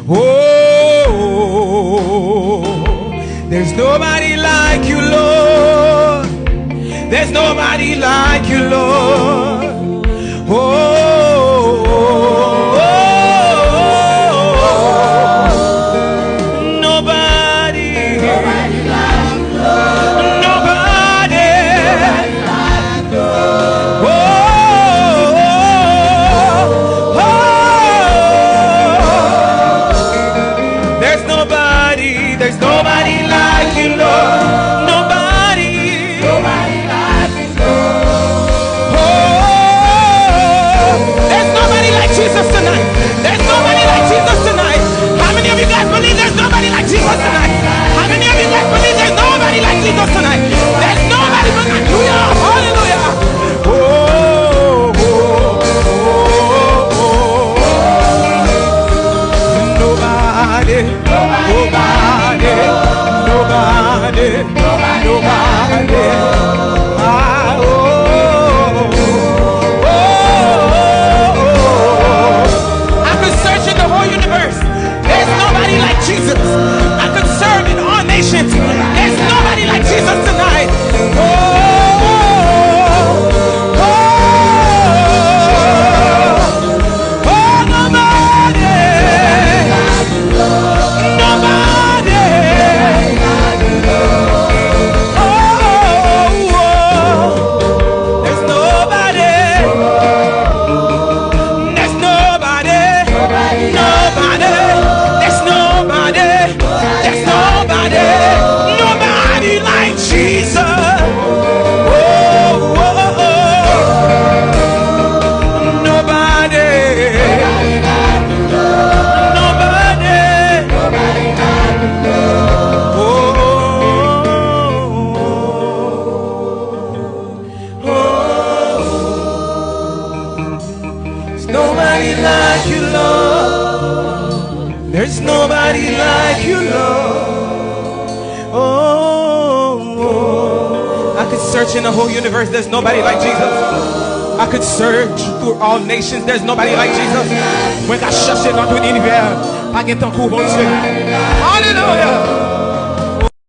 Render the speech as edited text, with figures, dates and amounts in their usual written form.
Oh, there's nobody like you, Lord. There's nobody like you, Lord. Nobody like you, Lord. Nobody like you, Lord. There's nobody like you, Lord. Nobody like you, Lord. There's nobody like Jesus tonight. There's nobody like Jesus tonight. How many of you guys believe there's nobody like Jesus tonight? How many of you guys believe there's nobody like Jesus tonight? There's nobody but hallelujah, hallelujah. Nobody. I could search in the whole universe. There's nobody like Jesus. I could serve in all nations. There's nobody like Jesus tonight. There's nobody like you, Lord. Oh, I could search in the whole universe. There's nobody like Jesus. I could search through all nations. There's nobody like Jesus. When I cherche dans tout l'univers, pas de temps pour bon Dieu. Hallelujah.